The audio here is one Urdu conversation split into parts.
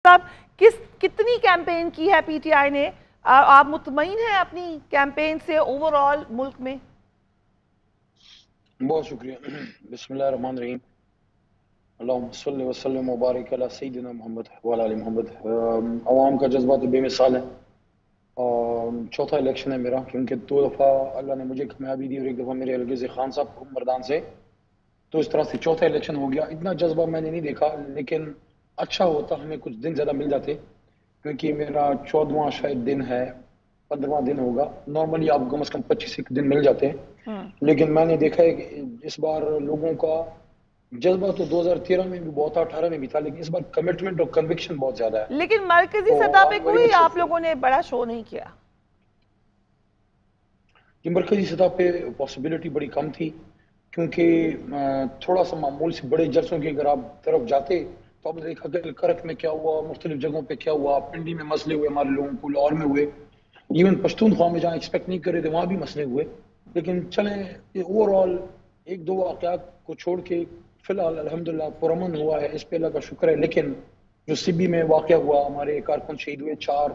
صاحب کتنی کیمپین کی ہے پی ٹی آئی نے؟ آپ مطمئن ہیں اپنی کیمپین سے اوور آل ملک میں؟ بہت شکریہ. بسم اللہ الرحمن الرحیم. اللہم صلی وسلم وبارک علی سیدنا محمد وعلی آل محمد. عوام کا جذبہ تو بے مثال ہے. چوتھا الیکشن ہے میرا، کیونکہ 2 دفعہ اللہ نے مجھے کامیابی دی اور 1 دفعہ میرے الغز خان صاحب کو مردان سے، تو اس طرح سے چوتھا الیکشن ہو گیا. اتنا جذبہ میں نے نہیں دیکھا، لیکن اچھا ہوتا ہمیں کچھ دن زیادہ مل جاتے، کیونکہ میرا 14واں شاید دن ہے، 15واں دن ہوگا. نارملی آپ کو کم از کم 25 دن مل جاتے ہیں، لیکن میں نے دیکھا ہے کہ اس بار لوگوں کا جذبہ تو 2013 میں بھی بہت تھا، 18 میں بھی تھا، لیکن اس بار کمٹمنٹ اور کنوکشن بہت زیادہ ہے. لیکن مرکزی تو سطح آئی پہ ایم ویری کوئی مچ آپ ہوپفل. لوگوں نے بڑا شو نہیں کیا؟ یہ مرکزی سطح پہ پاسبلٹی بڑی کم تھی، کیونکہ تھوڑا سا معمول سے بڑے جلسوں کی اگر آپ طرف جاتے تو آپ نے دیکھا کہ کرک میں کیا ہوا، مختلف جگہوں پہ کیا ہوا، پنڈی میں مسئلے ہوئے ہمارے لوگوں کو، لاہور میں ہوئے، ایون پشتونخوا میں جہاں ایکسپیکٹ نہیں کر رہے تھے وہاں بھی مسئلے ہوئے. لیکن چلیں اوور آل 1-2 واقعات کو چھوڑ کے فی الحال الحمدللہ پرامن ہوا ہے، اس پہ اللہ کا شکر ہے. لیکن جو سبی میں واقعہ ہوا، ہمارے کارکن شہید ہوئے 4،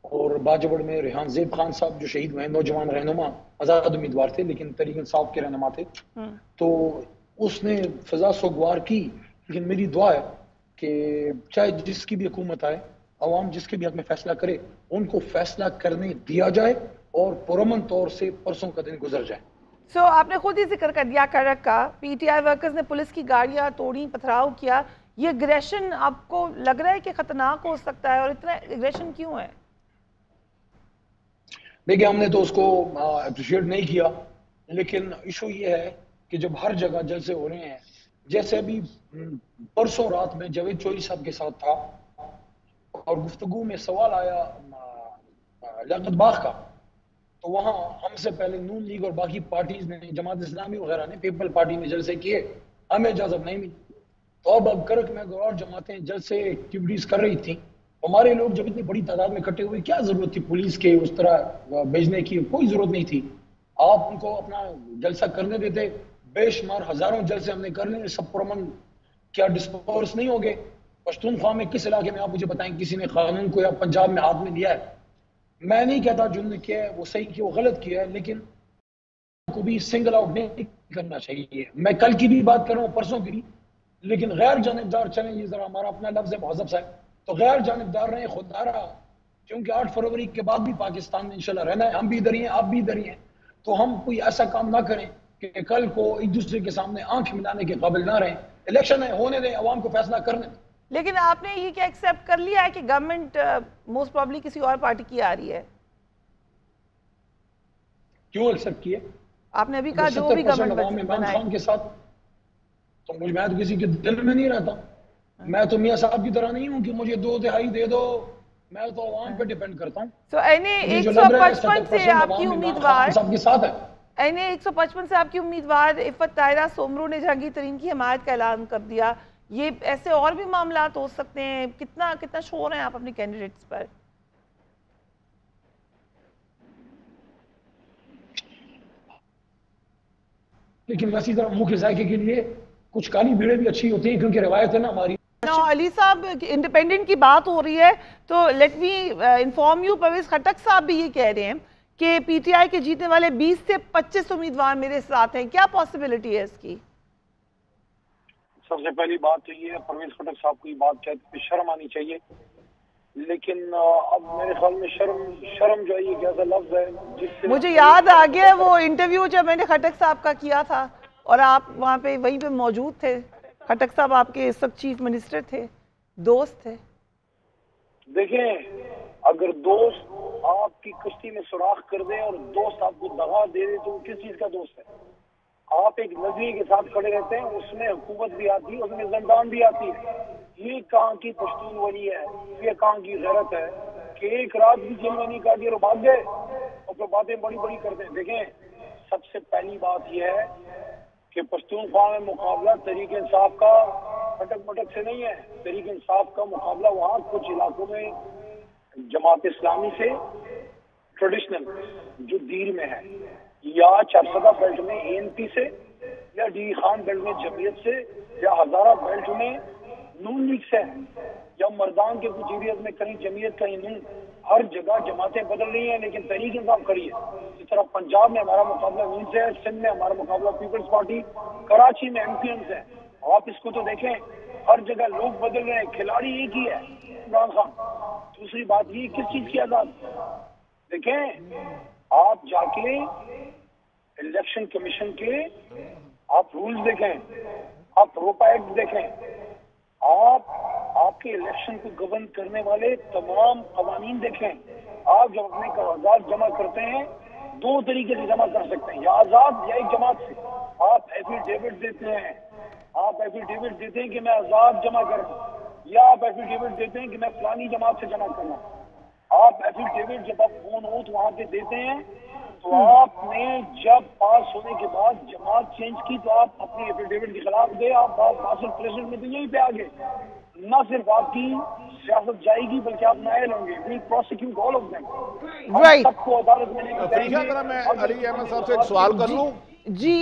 اور باجوڑ میں ریحان زیب خان صاحب جو شہید ہوئے، نوجوان رہنما، آزاد امیدوار تھے لیکن تحریک انصاف کے رہنما تھے، تو اس نے فضا سوگوار کی. لیکن میری دعا ہے کہ چاہے جس کی بھی حکومت آئے، عوام جس کے بھی حق میں فیصلہ کرے، ان کو فیصلہ کرنے دیا جائے اور پرامن طور سے پرسوں کا دن گزر جائے. آپ نے خود ہی ذکر کر دیا کرک کا، پی ٹی آئی ورکرز نے پولیس کی گاڑیاں توڑی، پتھراؤ کیا. یہ اگریشن آپ کو لگ رہا ہے کہ خطرناک ہو سکتا ہے، اور اتنا اگریشن کیوں ہے؟ دیکھیں، ہم نے تو اس کو اپریشیٹ نہیں کیا، لیکن ایشو یہ ہے کہ جب ہر جگہ جلسے ہو رہے ہیں، جیسے ابھی پرسوں رات میں جاوید چوہدری صاحب کے ساتھ تھا اور گفتگو میں سوال آیا لیاقت باغ کا، تو وہاں ہم سے پہلے نون لیگ اور باقی پارٹیز نے، جماعت اسلامی وغیرہ نے، پیپل پارٹی نے جلسے کیے، ہمیں اجازت نہیں ملی. تو اب کرک میں اور جماعتیں جلسے ایکٹیویٹیز کر رہی تھیں. ہمارے لوگ جب اتنی بڑی تعداد میں اکٹھے ہوئے، کیا ضرورت تھی پولیس کے اس طرح بھیجنے کی؟ کوئی ضرورت نہیں تھی. آپ ان کو اپنا جلسہ کرنے دیتے. بے شمار ہزاروں جلسے ہم نے کر لیں، سب پرامن. کیا ڈسپورس نہیں ہوگے؟ پشتونخوا میں کس علاقے میں آپ مجھے بتائیں کسی نے قانون کو یا پنجاب میں ہاتھ میں لیا ہے؟ میں نہیں کہتا جن نے کیا ہے وہ صحیح کیا، وہ غلط کیا ہے، لیکن کو بھی سنگل آؤٹ نہیں کرنا چاہیے. میں کل کی بھی بات کر رہا ہوں، پرسوں کی بھی، لیکن غیر جانبدار چلیں. یہ ذرا ہمارا اپنا لفظ ہے مہذب صاحب، تو غیر جانبدار رہیں، خوددارا، کیونکہ 8 فروری کے بعد بھی پاکستان میں انشاءاللہ رہنا ہے. ہم بھی ادھر ہی ہیں، آپ بھی ادھر ہی ہیں. تو ہم کوئی ایسا کام نہ کریں کہ کل کو ایک دوسرے کے سامنے آنکھ ملانے کے قابل نہ رہیں. الیکشن ہے، ہونے دیں، عوام کو فیصلہ کرنے دیں. لیکن آپ نے یہ کیا ایکسیپٹ کر لیا ہے کہ گورنمنٹ موسٹ پرابلی کسی اور پارٹی کی آ رہی ہے؟ کیوں ایکسیپٹ کیے؟ آپ نے ابھی کہا اگر جو بھی 70% عوام گورنمنٹ عمران بنائے. خان کے ساتھ، تو میں تو کسی کے دل میں نہیں رہتا. میں تو میاں صاحب کی طرح نہیں ہوں کہ مجھے 2/3 دے دو. میں تو عوام پہ ڈیپینڈ کرتا ہوں. تو مجھے جو لگ رہا ہے 155 سے 70% آپ کی عوام عمران امیدوار، خان صاحب کے ساتھ ہے. 155 سے آپ کی امیدوار عفت طاہرہ سومرو نے جہانگیر ترین کی حمایت کا اعلان کر دیا. یہ ایسے اور بھی معاملات ہو سکتے ہیں؟ کتنا شور ہیں آپ اپنے کینڈیڈیٹس پر؟ لیکن ویسی طرح منہ کے ذائقے کے لیے کچھ کالی بیڑے بھی اچھی ہوتی ہیں، کیونکہ روایت ہے نا ہماری. علی صاحب، انڈیپینڈنٹ کی بات ہو رہی ہے، تو let me inform you, Pervez Khattak صاحب بھی یہ کہہ رہے ہیں کہ پی ٹی آئی کے جیتنے والے 20 سے 25 امیدوار میرے ساتھ ہیں. کیا پاسبلٹی ہے اس کی؟ سب سے پہلی بات تو یہ ہے، پرویز خٹک صاحب کو یہ بات کہتے شرم آنی چاہیے. لیکن اب میرے خیال میں شرم جو ہے یہ کیسا لفظ ہے جس سے مجھے یاد آ گیا وہ انٹرویو جب میں نے خٹک صاحب کا کیا تھا، اور آپ وہاں پہ وہیں پہ موجود تھے. خٹک صاحب آپ کے اس وقت چیف منسٹر تھے، دوست تھے. دیکھیں، اگر دوست آپ کی کشتی میں سوراخ کر دے اور دوست آپ کو دغا دے دے تو وہ کس چیز کا دوست ہے؟ آپ ایک نظریے کے ساتھ کھڑے رہتے ہیں، اس میں حکومت بھی آتی ہے، اس میں زندان بھی آتی ہے. یہ کہاں کی پشتون ولی ہے، یہ کہاں کی غیرت ہے کہ ایک رات بھی جیل میں نہیں کاٹی اور بھاگ گئے اور پھر باتیں بڑی بڑی کرتے ہیں. دیکھیں، سب سے پہلی بات یہ ہے کہ پشتونخوا میں مقابلہ تحریک انصاف کا پھٹک مٹک سے نہیں ہے. تحریک انصاف کا مقابلہ وہاں کچھ علاقوں میں جماعت اسلامی سے، ٹریڈیشنل جو دیر میں ہے، یا چارسدہ بیلٹ میں اے این پی سے، یا ڈی خان بیلٹ میں جمعیت سے، یا ہزارہ بیلٹ میں نون لیگ سے. یا مردان کے کچھ ایریاز میں کہیں جمعیت کہیں نون، ہر جگہ جماعتیں بدل رہی ہیں لیکن تحریک انصاف کھڑی ہے. اس طرح پنجاب میں ہمارا مقابلہ نون سے ہے، سندھ میں ہمارا مقابلہ پیپلز پارٹی، کراچی میں ایم پی ایم سے ہے. آپ اس کو تو دیکھیں، ہر جگہ لوگ بدل رہے ہیں، کھلاڑی ایک ہی ہے، عمران خان. دوسری بات یہ کس چیز کی آزاد؟ دیکھیں آپ جا کے الیکشن کمیشن کے آپ رولز دیکھیں، آپ روپا ایکٹ دیکھیں، آپ کے الیکشن کو گورن کرنے والے تمام قوانین دیکھیں. آپ جب اپنے کاغذات جمع کرتے ہیں 2 طریقے سے جمع کر سکتے ہیں، یا آزاد یا ایک جماعت سے. آپ ایفیڈیوٹ دیتے ہیں، کہ میں آزاد جمع کروں، یا آپ ایفیڈیوٹ دیتے ہیں کہ میں فلانی جماعت سے جمع کروں. آپ ایفیڈیوٹ جب آپ فون اوتھ وہاں پہ دیتے ہیں تو آپ نے جب پاس ہونے کے بعد جماعت چینج کی تو آپ اپنی ایفیڈیوٹ کے خلاف گئے. آپ حاصل پریزیڈنٹ میں تو یہیں پہ آگے نہ صرف آپ کی سیاست جائے گی بلکہ آپ نائل ہوں گے. We prosecute all of them. Right. سب کو عدالت میں لے کے جائیں فریشہ، گے. اگر میں علی احمد صاحب سے ایک سوال کر لوں. جی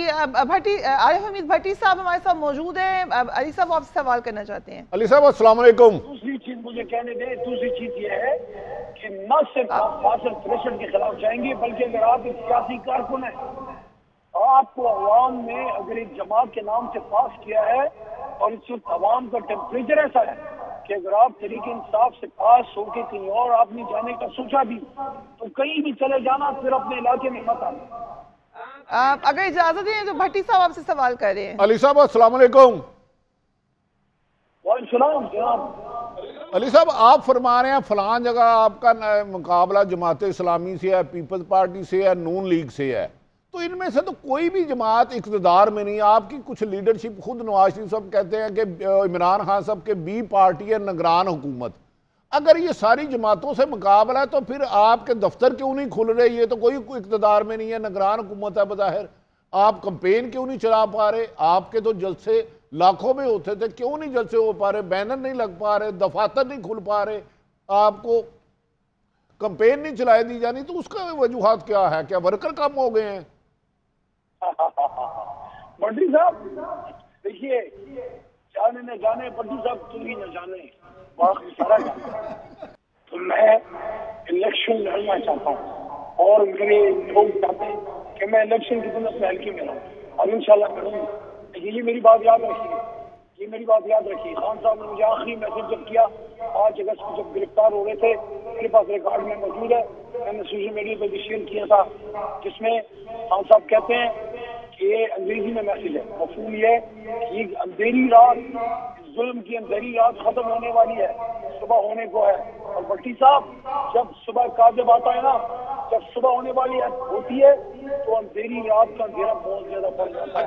بھٹی، عارف حمید بھٹی صاحب ہمارے ساتھ موجود ہیں. علی صاحب آپ سے سوال کرنا چاہتے ہیں. علی صاحب السلام علیکم. دوسری چیز مجھے کہنے دیں، دوسری چیز یہ ہے کہ نہ صرف آپ فاصل پریشر کے خلاف جائیں گے بلکہ اگر آپ ایک سیاسی کارکن ہیں، آپ کو عوام نے اگر ایک جماعت کے نام سے پاس کیا ہے اور اس وقت عوام کا ٹیمپریچر ایسا ہے کہ اگر آپ تحریک انصاف سے پاس ہو کے کہیں اور آپ نے جانے کا سوچا بھی تو کہیں بھی چلے جانا، پھر اپنے علاقے میں مت آنا. اگر اجازت دیں تو بھٹی صاحب آپ سے سوال کر رہے ہیں. علی صاحب السلام علیکم. وعلیکم السلام جناب. علی صاحب آپ فرما رہے ہیں فلان جگہ آپ کا مقابلہ جماعت اسلامی سے ہے، پیپلز پارٹی سے ہے، نون لیگ سے ہے، تو ان میں سے تو کوئی بھی جماعت اقتدار میں نہیں. آپ کی کچھ لیڈرشپ، خود نواز شریف صاحب کہتے ہیں کہ عمران خان صاحب کے بی پارٹی ہے نگران حکومت. اگر یہ ساری جماعتوں سے مقابلہ ہے تو پھر آپ کے دفتر کیوں نہیں کھل رہے؟ یہ تو کوئی اقتدار میں نہیں ہے، نگران حکومت ہے بظاہر. آپ کمپین کیوں نہیں چلا پا رہے؟ آپ کے تو جلسے لاکھوں میں ہوتے تھے، کیوں نہیں جلسے ہو پا رہے؟ بینر نہیں لگ پا رہے، دفاتر نہیں کھل پا رہے، آپ کو کمپین نہیں چلائی دی جانی. تو اس کا وجوہات کیا ہے؟ کیا ورکر کم ہو گئے ہیں؟ پٹری صاحب دیکھیے، جانے نہ جانے پٹری صاحب تم ہی نہ جانے، باقی سارا جانے. تو میں الیکشن لڑنا چاہتا ہوں اور میرے لوگ چاہتے ہیں کہ میں الیکشن کی دن اپنے حلقے میں رہوں اور انشاءاللہ کروں گا. یہ میری بات یاد رکھیے، یہ میری بات یاد رکھیے. خان صاحب نے مجھے آخری میسج جب کیا 5 اگست کو جب گرفتار ہو رہے تھے، میرے پاس ریکارڈ میں موجود ہے، میں نے سوشل میڈیا پہ بھی شیئر کیا تھا، جس میں خان صاحب کہتے ہیں کہ یہ انگریزی میں میسج ہے، مفہوم یہ ہے کہ یہ اندھیری رات، ظلم کی اندھیری رات ختم ہونے والی ہے، صبح ہونے کو ہے. اور بھٹی صاحب جب صبح کاذب آتا ہے نا، جب صبح ہونے والی ہوتی ہے تو اندھیری رات کا اندھیرا بہت زیادہ بڑھ جاتا ہے.